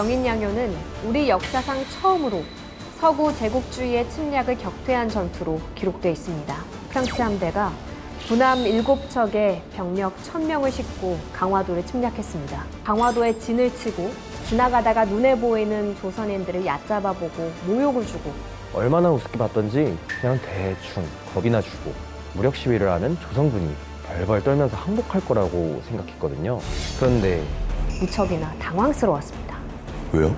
병인양요는 우리 역사상 처음으로 서구 제국주의의 침략을 격퇴한 전투로 기록돼 있습니다. 프랑스 함대가 군함 7척에 병력 1000명을 싣고 강화도를 침략했습니다. 강화도에 진을 치고 지나가다가 눈에 보이는 조선인들을 얕잡아보고 모욕을 주고 얼마나 우습게 봤던지 그냥 대충 겁이나 주고 무력 시위를 하는 조선군이 벌벌 떨면서 항복할 거라고 생각했거든요. 그런데 무척이나 당황스러웠습니다. 왜요?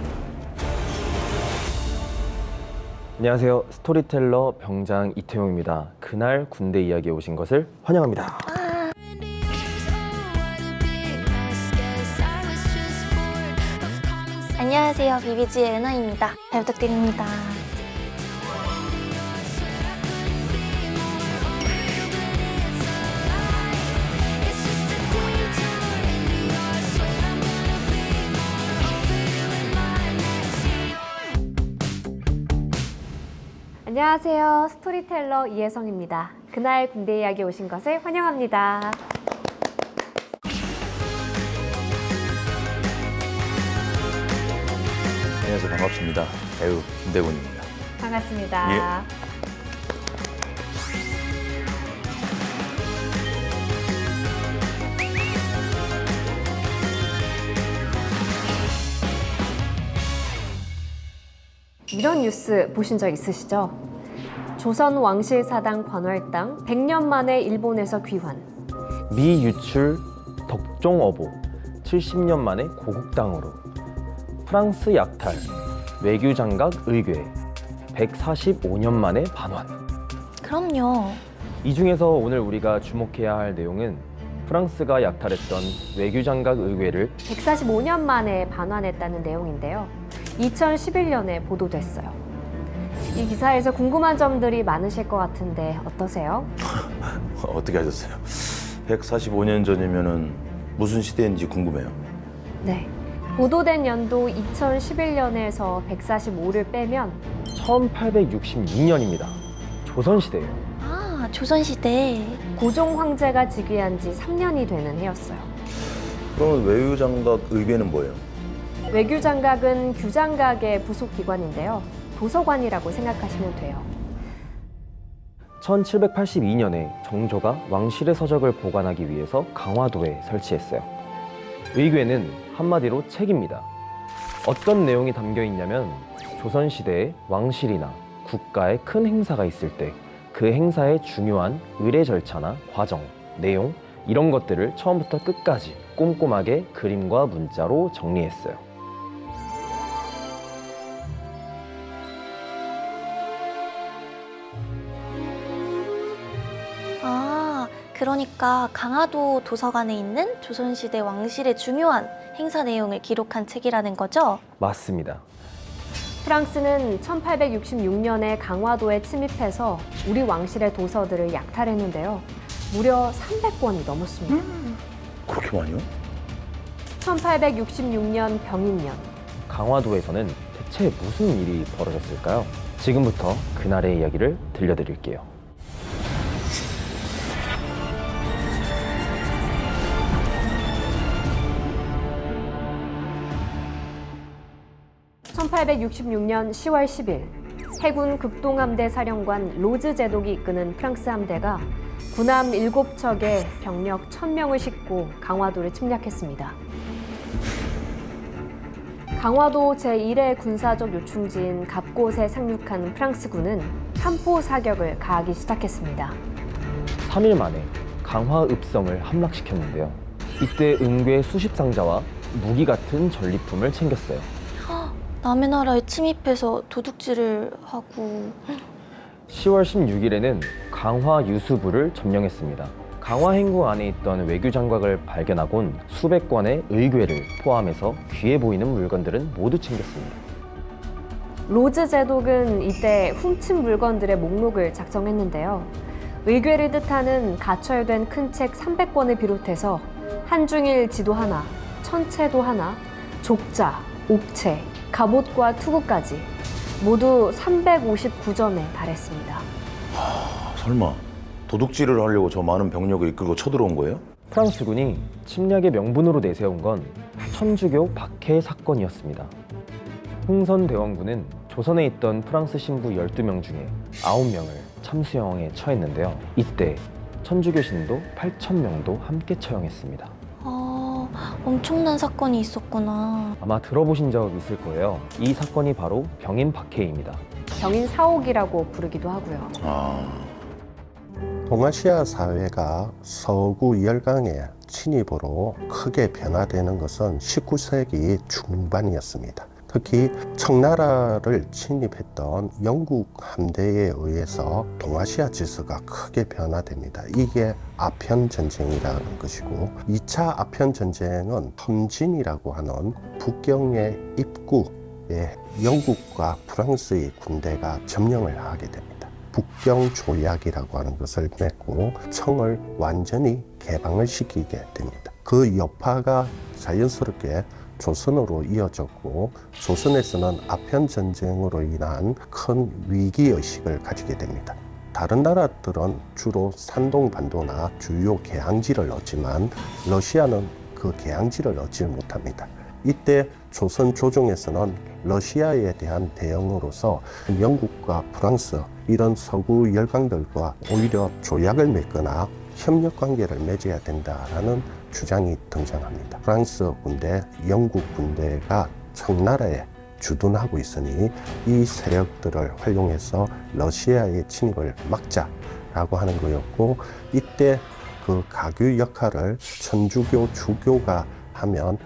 안녕하세요. 스토리텔러 병장 이태용입니다. 그날 군대 이야기에 오신 것을 환영합니다. 안녕하세요. 비비지의 은하입니다. 잘 부탁드립니다. 안녕하세요. 스토리텔러 이혜성입니다. 그날 군대 이야기에 오신 것을 환영합니다. 안녕하세요. 반갑습니다. 배우 김대곤입니다. 반갑습니다. 이런 뉴스 보신 적 있으시죠? 조선 왕실 사당 관월당 100년 만에 일본에서 귀환. 미 유출 덕종어보 70년 만에 고국당으로. 프랑스 약탈 외교 장각 의궤 145년 만에 반환. 그럼요. 이 중에서 오늘 우리가 주목해야 할 내용은 프랑스가 약탈했던 외교 장각 의궤를 145년 만에 반환했다는 내용인데요. 2011년에 보도됐어요. 이 기사에서 궁금한 점들이 많으실 것 같은데 어떠세요? 어떻게 하셨어요? 145년 전이면은 무슨 시대인지 궁금해요. 네. 보도된 연도 2011년에서 145를 빼면 1866년입니다. 조선시대예요. 아, 조선시대. 고종 황제가 즉위한 지 3년이 되는 해였어요. 그러면 외유장각 의궤는 뭐예요? 외교장각은 규장각의 부속 기관인데요. 도서관이라고 생각하시면 돼요. 1782년에 정조가 왕실의 서적을 보관하기 위해서 강화도에 설치했어요. 의궤는 한마디로 책입니다. 어떤 내용이 담겨 있냐면 조선시대에 왕실이나 국가의 큰 행사가 있을 때 그 행사의 중요한 의례 절차나 과정, 내용 이런 것들을 처음부터 끝까지 꼼꼼하게 그림과 문자로 정리했어요. 아, 그러니까 강화도 도서관에 있는 조선시대 왕실의 중요한 행사 내용을 기록한 책이라는 거죠? 맞습니다. 프랑스는 1866년에 강화도에 침입해서 우리 왕실의 도서들을 약탈했는데요. 무려 300권이 넘었습니다. 그렇게 많이요? 1866년 병인년. 강화도에서는 대체 무슨 일이 벌어졌을까요? 지금부터 그날의 이야기를 들려드릴게요. 1866년 10월 10일 해군 극동함대 사령관 로즈 제독이 이끄는 프랑스 함대가 군함 7척에 병력 1000명을 싣고 강화도를 침략했습니다. 강화도 제1의 군사적 요충지인 갑곳에 상륙한 프랑스군은 함포 사격을 가하기 시작했습니다. 3일 만에 강화읍성을 함락시켰는데요. 이때 은괴 수십 상자와 무기 같은 전리품을 챙겼어요. 남의 나라에 침입해서 도둑질을 하고. 10월 16일에는 강화 유수부를 점령했습니다. 강화 행궁 안에 있던 외교 장각을 발견하곤 수백 권의 의궤를 포함해서 귀해 보이는 물건들은 모두 챙겼습니다. 로즈 제독은 이때 훔친 물건들의 목록을 작성했는데요. 의궤를 뜻하는 가철된 큰 책 300권을 비롯해서 한중일 지도 하나, 천체도 하나, 족자, 옥체, 갑옷과 투구까지 모두 359점에 달했습니다. 설마 도둑질을 하려고 저 많은 병력을 이끌고 쳐들어온 거예요? 프랑스군이 침략의 명분으로 내세운 건 천주교 박해 사건이었습니다. 홍선대원군은 조선에 있던 프랑스 신부 12명 중에 9명을 참수형에 처했는데요. 이때 천주교 신도 8,000명도 함께 처형했습니다. 엄청난 사건이 있었구나. 아마 들어보신 적 있을 거예요. 이 사건이 바로 병인 박해입니다. 병인 사옥이라고 부르기도 하고요. 동아시아 사회가 서구 열강의 침입으로 크게 변화되는 것은 19세기 중반이었습니다. 특히 청나라를 침입했던 영국 함대에 의해서 동아시아 질서가 크게 변화됩니다. 이게 아편 전쟁이라는 것이고 2차 아편 전쟁은 험진이라고 하는 북경의 입구에 영국과 프랑스의 군대가 점령을 하게 됩니다. 북경 조약이라고 하는 것을 맺고 청을 완전히 개방을 시키게 됩니다. 그 여파가 자연스럽게 조선으로 이어졌고 조선에서는 아편 전쟁으로 인한 큰 위기의식을 가지게 됩니다. 다른 나라들은 주로 산동반도나 주요 개항지를 얻지만 러시아는 그 개항지를 얻지 못합니다. 이때 조선 조정에서는 러시아에 대한 대응으로서 영국과 프랑스 이런 서구 열강들과 오히려 조약을 맺거나 협력 관계를 맺어야 된다라는 주장이 등장합니다. 프랑스 군대, 영국 군대가 청나라에 주둔하고 있으니 이 세력들을 활용해서 러시아의 침입을 막자라고 하는 거였고 이때 그 가교 역할을 천주교 주교가 하면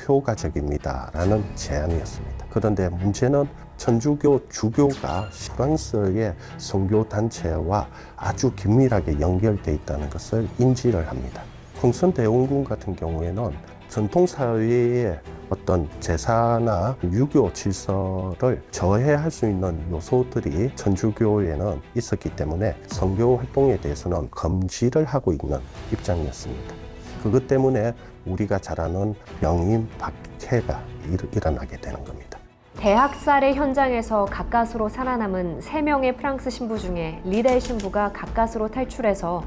효과적입니다라는 제안이었습니다. 그런데 문제는 천주교 주교가 프랑스의 선교 단체와 아주 긴밀하게 연결되어 있다는 것을 인지를 합니다. 홍선대원군 같은 경우에는 전통사회의 어떤 제사나 유교 질서를 저해할 수 있는 요소들이 천주교에는 있었기 때문에 선교 활동에 대해서는 금지를 하고 있는 입장이었습니다. 그것 때문에 우리가 잘 아는 병인 박해가 일어나게 되는 겁니다. 대학살의 현장에서 가까스로 살아남은 3명의 프랑스 신부 중에 리델 신부가 가까스로 탈출해서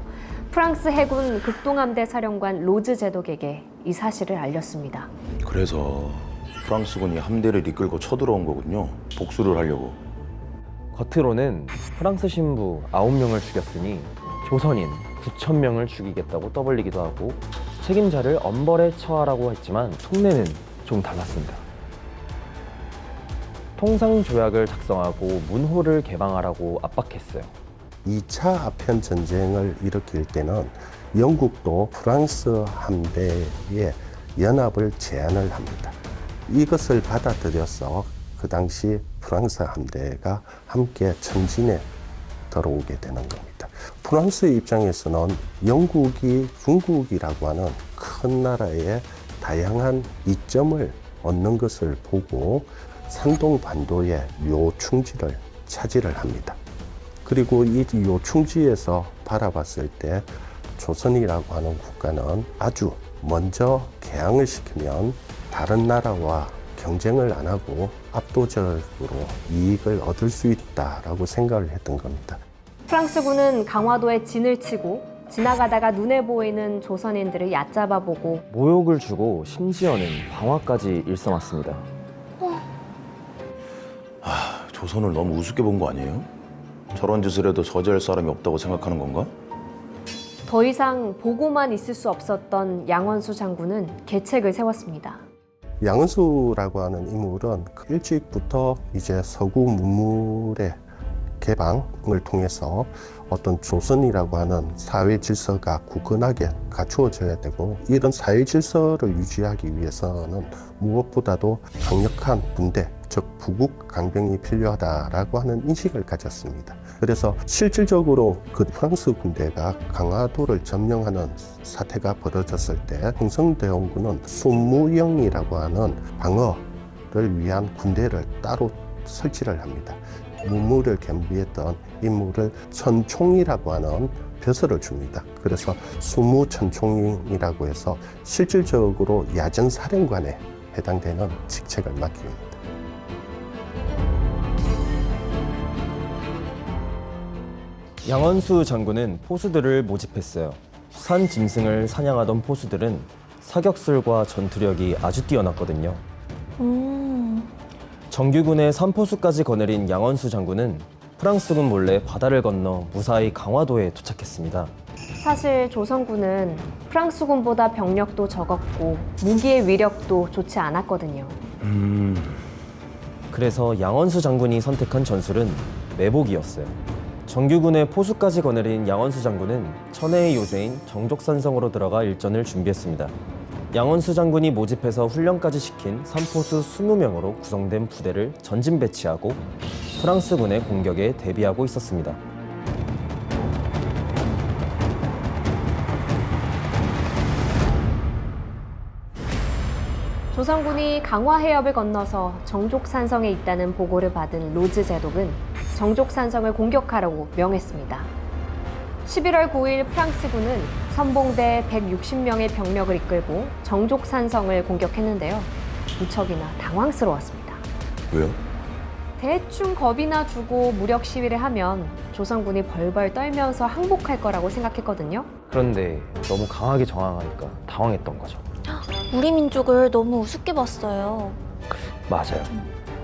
프랑스 해군 극동함대 사령관 로즈 제독에게 이 사실을 알렸습니다. 그래서 프랑스군이 함대를 이끌고 쳐들어온 거군요. 복수를 하려고. 겉으로는 프랑스 신부 9명을 죽였으니 조선인 9,000명을 죽이겠다고 떠벌리기도 하고 책임자를 엄벌에 처하라고 했지만 속내는 좀 달랐습니다. 통상조약을 작성하고 문호를 개방하라고 압박했어요. 2차 아편 전쟁을 일으킬 때는 영국도 프랑스 함대의 연합을 제안을 합니다. 이것을 받아들여서 그 당시 프랑스 함대가 함께 전진에 들어오게 되는 겁니다. 프랑스 입장에서는 영국이 중국이라고 하는 큰 나라의 다양한 이점을 얻는 것을 보고 산동반도의 묘충지를 차지를 합니다. 그리고 이 요충지에서 바라봤을 때 조선이라고 하는 국가는 아주 먼저 개항을 시키면 다른 나라와 경쟁을 안 하고 압도적으로 이익을 얻을 수 있다라고 생각을 했던 겁니다. 프랑스군은 강화도에 진을 치고 지나가다가 눈에 보이는 조선인들을 얕잡아 보고 모욕을 주고 심지어는 방화까지 일삼았습니다. 조선을 너무 우습게 본 거 아니에요? 저런 짓을 해도 저지할 사람이 없다고 생각하는 건가? 더 이상 보고만 있을 수 없었던 양원수 장군은 계책을 세웠습니다. 양은수라고 하는 인물은 일찍부터 이제 서구 문물의 개방을 통해서 어떤 조선이라고 하는 사회 질서가 굳건하게 갖추어져야 되고 이런 사회 질서를 유지하기 위해서는 무엇보다도 강력한 군대, 즉 부국 강병이 필요하다라고 하는 인식을 가졌습니다. 그래서 실질적으로 그 프랑스 군대가 강화도를 점령하는 사태가 벌어졌을 때 홍성대원군은 순무영이라고 하는 방어를 위한 군대를 따로 설치를 합니다. 문무를 겸비했던 인물을 천총이라고 하는 벼슬을 줍니다. 그래서 수무천총이라고 해서 실질적으로 야전사령관에 해당되는 직책을 맡깁니다. 양원수 장군은 포수들을 모집했어요. 산 짐승을 사냥하던 포수들은 사격술과 전투력이 아주 뛰어났거든요. 정규군의 삼포수까지 거느린 양원수 장군은 프랑스군 몰래 바다를 건너 무사히 강화도에 도착했습니다. 사실 조선군은 프랑스군보다 병력도 적었고 무기의 위력도 좋지 않았거든요. 그래서 양원수 장군이 선택한 전술은 매복이었어요. 정규군의 포수까지 거느린 양원수 장군은 천혜의 요새인 정족산성으로 들어가 일전을 준비했습니다. 양원수 장군이 모집해서 훈련까지 시킨 삼포수 20명으로 구성된 부대를 전진 배치하고 프랑스군의 공격에 대비하고 있었습니다. 조선군이 강화 해협을 건너서 정족산성에 있다는 보고를 받은 로즈 제독은 정족산성을 공격하라고 명했습니다. 11월 9일 프랑스군은 선봉대 160명의 병력을 이끌고 정족산성을 공격했는데요. 무척이나 당황스러웠습니다. 왜요? 대충 겁이나 주고 무력 시위를 하면 조선군이 벌벌 떨면서 항복할 거라고 생각했거든요. 그런데 너무 강하게 저항하니까 당황했던 거죠. 우리 민족을 너무 우습게 봤어요. 맞아요.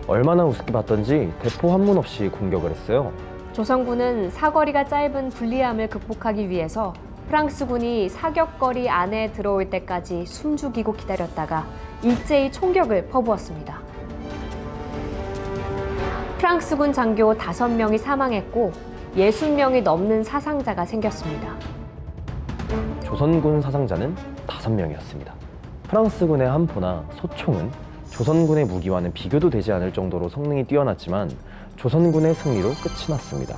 얼마나 우습게 봤던지 대포 한 문 없이 공격을 했어요. 조선군은 사거리가 짧은 불리함을 극복하기 위해서 프랑스군이 사격거리 안에 들어올 때까지 숨죽이고 기다렸다가 일제히 총격을 퍼부었습니다. 프랑스군 장교 5명이 사망했고 60명이 넘는 사상자가 생겼습니다. 조선군 사상자는 5명이었습니다. 프랑스군의 함포나 소총은 조선군의 무기와는 비교도 되지 않을 정도로 성능이 뛰어났지만 조선군의 승리로 끝이 났습니다.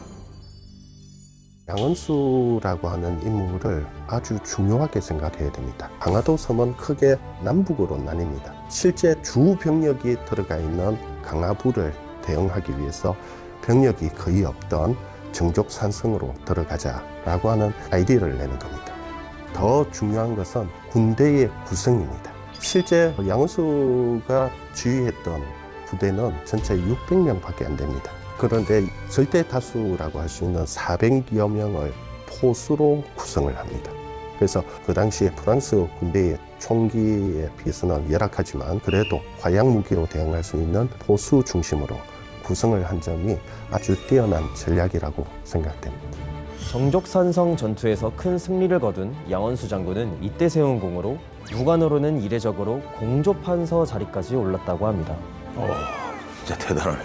양원수라고 하는 인물을 아주 중요하게 생각해야 됩니다. 강화도 섬은 크게 남북으로 나뉩니다. 실제 주 병력이 들어가 있는 강화부를 대응하기 위해서 병력이 거의 없던 정족산성으로 들어가자라고 하는 아이디어를 내는 겁니다. 더 중요한 것은 군대의 구성입니다. 실제 양원수가 지휘했던 부대는 전체 600명밖에 안 됩니다. 그런데 절대 다수라고 할 수 있는 400여 명을 포수로 구성을 합니다. 그래서 그 당시에 프랑스 군대의 총기에 비해서는 열악하지만 그래도 화약 무기로 대응할 수 있는 포수 중심으로 구성을 한 점이 아주 뛰어난 전략이라고 생각됩니다. 정족산성 전투에서 큰 승리를 거둔 양원수 장군은 이때 세운 공으로 무관으로는 이례적으로 공조판서 자리까지 올랐다고 합니다. 진짜 대단하네.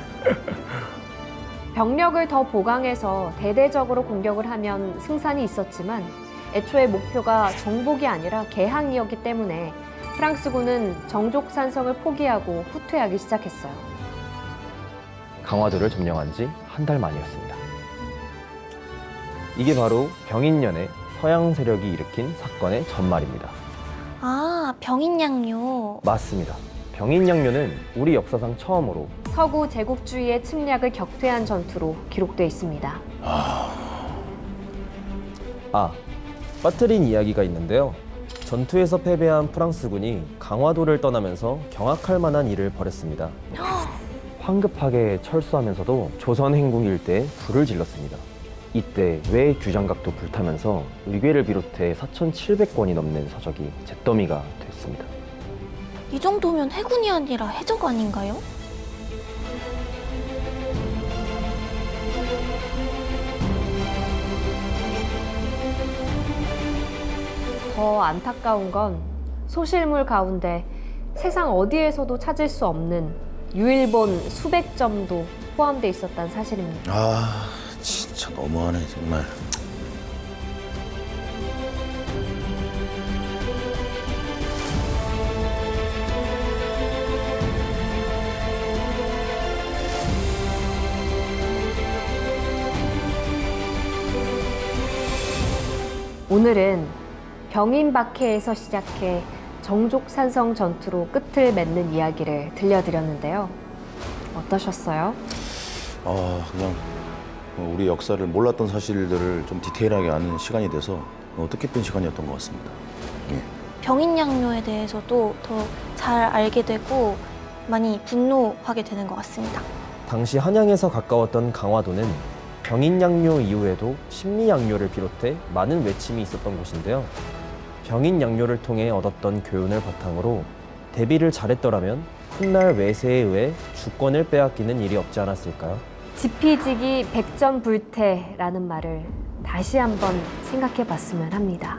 병력을 더 보강해서 대대적으로 공격을 하면 승산이 있었지만 애초에 목표가 정복이 아니라 개항이었기 때문에 프랑스군은 정족산성을 포기하고 후퇴하기 시작했어요. 강화도를 점령한 지 한 달 만이었습니다. 이게 바로 병인년에 서양 세력이 일으킨 사건의 전말입니다. 아, 병인양요. 맞습니다. 병인양요는 우리 역사상 처음으로 서구 제국주의의 침략을 격퇴한 전투로 기록돼 있습니다. 빠뜨린 이야기가 있는데요. 전투에서 패배한 프랑스군이 강화도를 떠나면서 경악할 만한 일을 벌였습니다. 황급하게 철수하면서도 조선 행궁 일대에 불을 질렀습니다. 이때 외 규장각도 불타면서 의궤를 비롯해 4,700권이 넘는 서적이 잿더미가 됐습니다. 이 정도면 해군이 아니라 해적 아닌가요? 더 안타까운 건 소실물 가운데 세상 어디에서도 찾을 수 없는 유일본 수백 점도 포함돼 있었다는 사실입니다. 아, 진짜 너무하네 정말. 오늘은 병인박해에서 시작해 정족산성 전투로 끝을 맺는 이야기를 들려드렸는데요. 어떠셨어요? 그냥 우리 역사를 몰랐던 사실들을 좀 디테일하게 아는 시간이 돼서 뜻깊은 시간이었던 것 같습니다. 예. 병인양요에 대해서도 더 잘 알게 되고 많이 분노하게 되는 것 같습니다. 당시 한양에서 가까웠던 강화도는 병인양요 이후에도 신미양요를 비롯해 많은 외침이 있었던 곳인데요. 병인양요를 통해 얻었던 교훈을 바탕으로 대비를 잘했더라면 훗날 외세에 의해 주권을 빼앗기는 일이 없지 않았을까요? 지피지기 백전불태라는 말을 다시 한번 생각해 봤으면 합니다.